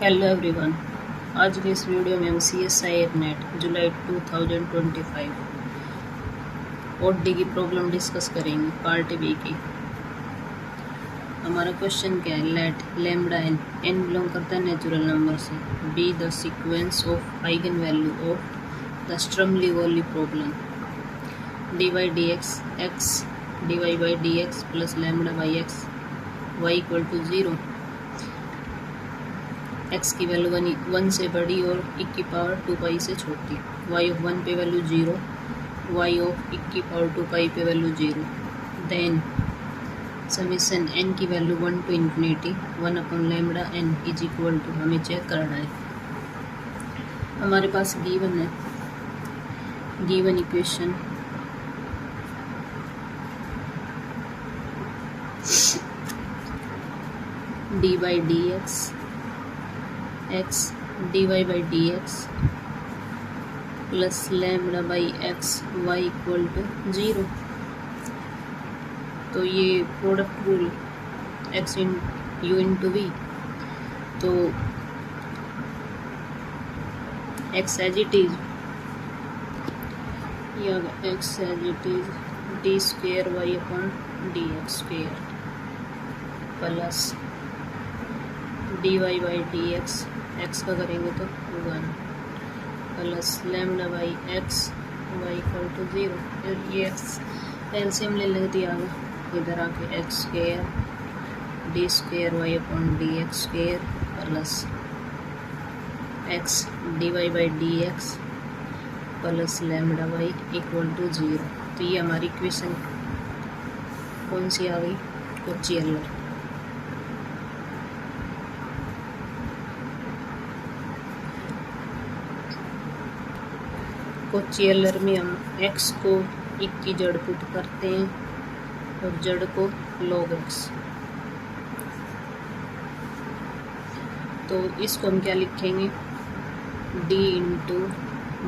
Hello everyone. आज के इस वीडियो में हम CSIR नेट जुलाई 2025 OD की प्रॉब्लम डिस्कस करेंगे, पार्ट बी की। हमारा क्वेश्चन क्या है? लेट लैम्बडा एन बिलोंग करता है नेचुरल नंबर से, be the sequence of eigen value of the Sturm Liouville problem, dy dx x dy by dx plus lambda by x y equal to 0। x की value 1 से बड़ी और e की power 2 पाई से छोटी, y ऑफ 1 पे value 0, y of e की power 2 पाई पे वैल्यू 0। देन समीशन n की value 1 to infinity 1 upon lambda n is equal to, हमें चेक करना है। हमारे पास गिवन है, given equation dy by dx x dy by dx plus lambda by x y equal to 0। तो ये product rule x in u into v, तो x as it is या x as it is d square y upon d x square plus dy by d x, x का करेंगे तो 1 plus lambda by x y equal to 0। फिर ये x LCM ले लेते आगे, इधर आके x square d square y upon d x square plus x d y by d x plus lambda y equal to 0। तो ये हमारी इक्वेशन कौन सी आ गई? कोची-एल्लर। कोची-एल्लर में हम x को 1 की जड़ पुट करते हैं और जड़ को log x। तो इसको हम क्या लिखेंगे? d into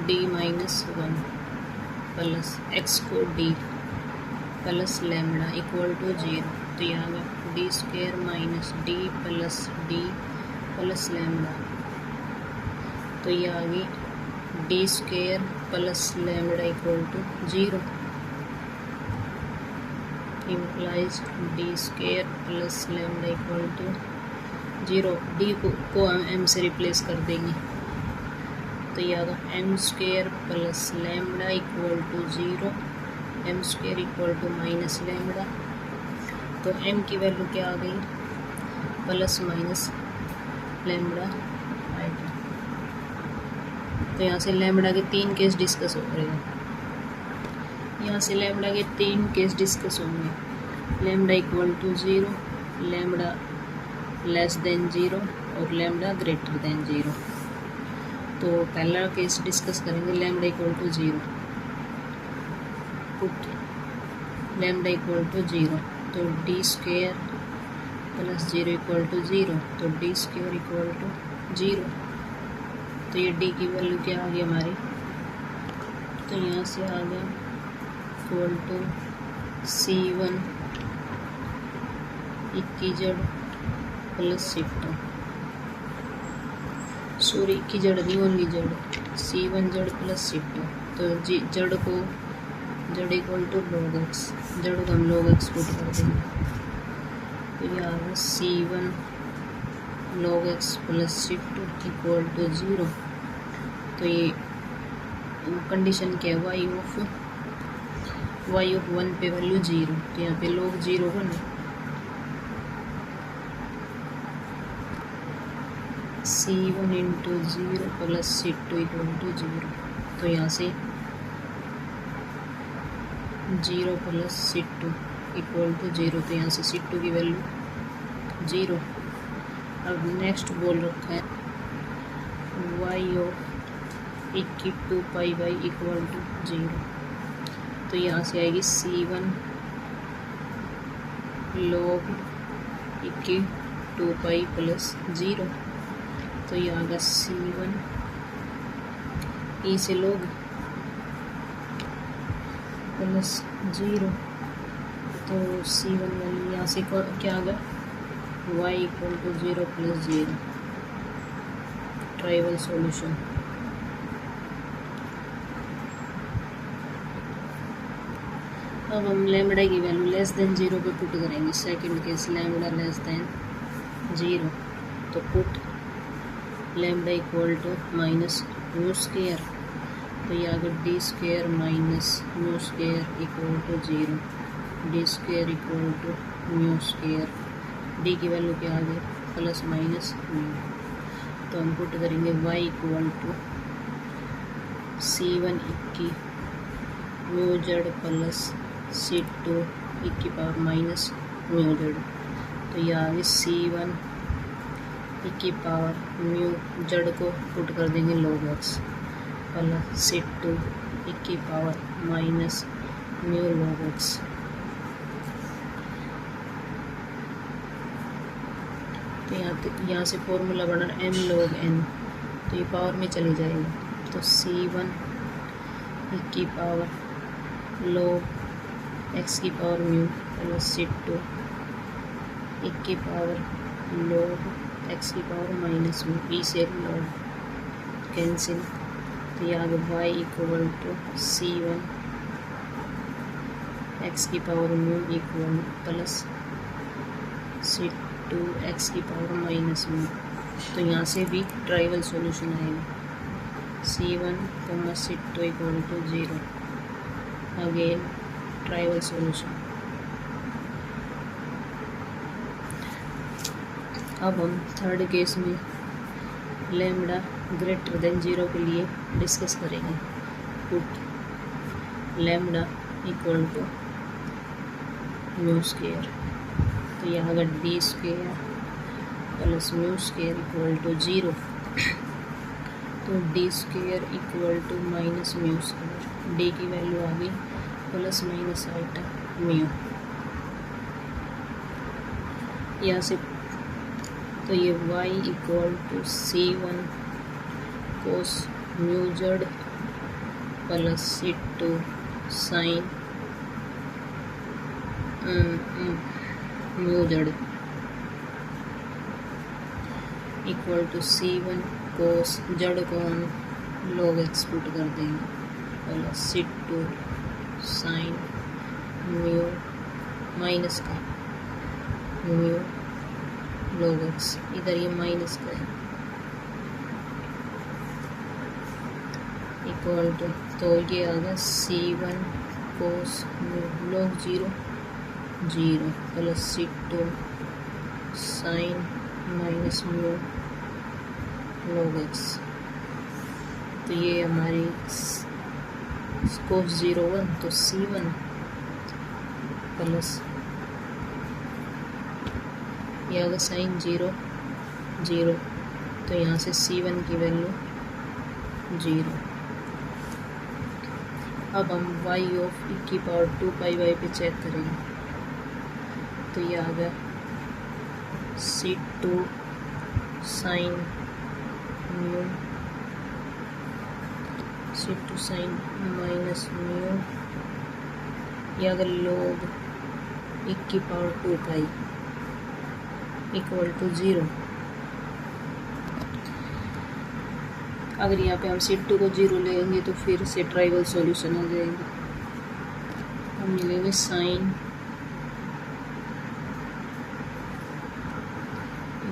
D minus 1 plus X को d plus lambda equal to 0। तो यहाँ गया D square minus D plus D plus lambda, तो ये आ गई D square plus lambda equal to 0 implies D square plus lambda equal to 0। D को हम एम से रिप्लेस कर देंगे, तो ये आगा M square plus lambda equal to 0, M square equal to minus lambda. तो एम की वैल्यू क्या आ गई? प्लस माइनस लैम्बडा आएगा। तो यहाँ से लैम्बडा के 3 केस डिस्कस हो रहे हैं, यहाँ से लैम्बडा के 3 केस डिस्कस होंगे। Lambda equal to 0, lambda less than 0 और लैम्बडा ग्रेटर देन 0। तो पहला केस डिस्कस करेंगे, lambda equal to 0, put lambda equal to 0, तो d square plus 0 equal to 0, तो डी स्क्वेयर इक्वल टू 0। तो ये डी की वैल्यू क्या आ गई हमारी? तो यहाँ से आ गया इक्वल टू C1 की जड़ प्लस C2, सॉरी की जड़ नहीं, ओनली जड़, C1 जड़ प्लस C2। तो जड़ को जड़ इक्वल टू log x, जड़ को हम log x पुट कर देंगे, तो ये आ गया C1 log x plus C2 equal to 0। तो ये कंडीशन क्या है? y ऑफ 1 पे वैल्यू 0, तो यहाँ पे log 0 बने, C1 into 0 plus C2 equal to 0। तो यहाँ से 0 प्लस C2 इक्वल टू 0, तो यहाँ से C2 की वैल्यू 0। अब नेक्स्ट बोल रखा है y of 2 pi by equal to 0। तो यहाँ से आएगी C1 log 2 पाई प्लस 0। तो ये आ गया C1 e से log प्लस 0। तो C1 वैल्यू यहाँ से क्या आ गया? y equal to 0 plus 0। Trivial solution. अब हम लैम्बडा की वैल्यू लेस देन 0 पे पुट करेंगे। Second case lambda less than 0, तो put lambda equal to minus mu square, तो ये आ गया d square minus mu square equal to 0, d square equal to mu square, d की वैल्यू क्या आ गई प्लस माइनस म्यू। तो हम पुट करेंगे y इक्वल टू C1 इक्की म्यू जेड प्लस C2 इक्की पावर माइनस म्यू जेड, तो ये आ गई C1 इक्की पावर म्यू जेड को पुट कर देंगे log x प्लस C2 इक्की power minus mu log x। तो यहाँ से फॉर्मूला बना m log n, तो ये पावर में चली जाएगी, तो C1 की पावर log x की पावर म्यू प्लस C2 की पावर log x की पावर माइनस म्यू, ई से log कैंसिल, तो ये आ गया y equal to C1 x की power mu equal plus C2 x की पावर माइनस म्यू। तो यहाँ से भी ट्राइवल सॉल्यूशन आएगा C1 C2 equal to 0, again trivial solution. अब हम थर्ड केस में लैम्बडा ग्रेटर देन 0 के लिए डिस्कस करेंगे। Put lambda equal to mu square, तो यहाँ अगर d square plus mu square equal to 0, तो d square equal to minus mu square, d की वैल्यू आ गई प्लस माइनस आइटा म्यू। यहाँ से तो ये y equal to C1 cos mu z plus C2 sine mu z equal to C1 cos z को हम log x पुट कर देंगे plus C2 sine mu minus का म्यू log x, इधर ये माइनस का है इक्वल टू, तो ये आ गया C1 cos mu log 0 plus C2 sine minus mu log x। तो ये हमारी कोस 0 1, तो C1 प्लस ये आ गया साइन 0 0, तो यहाँ से C1 की वैल्यू 0। अब हम y ऑफ e की पावर 2 पाई y पे चेक करेंगे, तो ये आ गया C2 sine mu C2 sine minus mu, ये अगर log e की पावर 2 पाई इक्वल टू 0। अगर यहाँ पे हम C2 को 0 लेंगे तो फिर से ट्राइवल सॉल्यूशन आ जाएगा। हम मिलेंगे साइन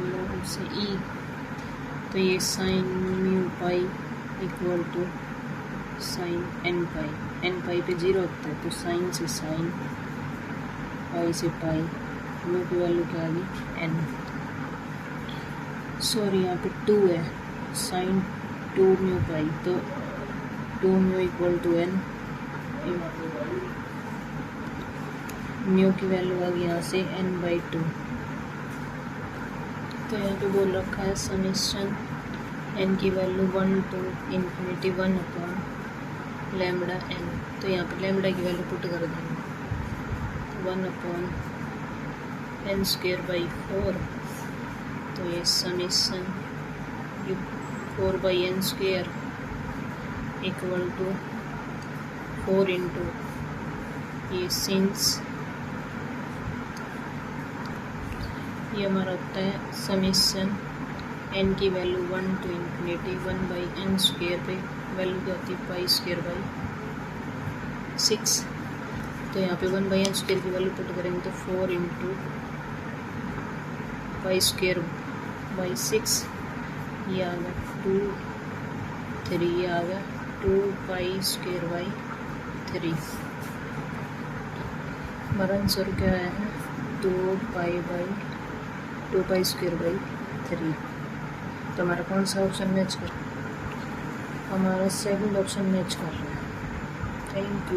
log से e, तो ये sine mu pi equal to sine n pi पे 0 होता है, तो साइन से साइन पाई से पाई, म्यू की वैल्यू क्या आ गई n, सॉरी यहाँ पे 2 है, साइन 2 म्यू पाई, तो 2 mu equal to n, mu की वैल्यू आ गई यहाँ से n/2। तो यहाँ पे बोल रखा है समेशन n की value 1 to infinity 1 upon lambda n, तो यहाँ पे लैम्बडा की वैल्यू पुट कर देंगे 1 अपॉन n स्क्वायर बाई 4, तो ये summation 4/n square equal to 4 into ये सिंस, ये हमारा होता है समेशन एन की वैल्यू 1 to इन्फिनिटी 1/n² पे वैल्यू क्या होती है π²/6। तो यहाँ पे 1/n² की वैल्यू पुट करेंगे तो 4 × π²/6 ये आ गया 2 3 ये आ गया 2π²/3। हमारा आंसर क्या है 2π²/3। तो हमारा कौन सा ऑप्शन मैच कर, हमारा सेकंड ऑप्शन मैच कर रहा है। Thank you.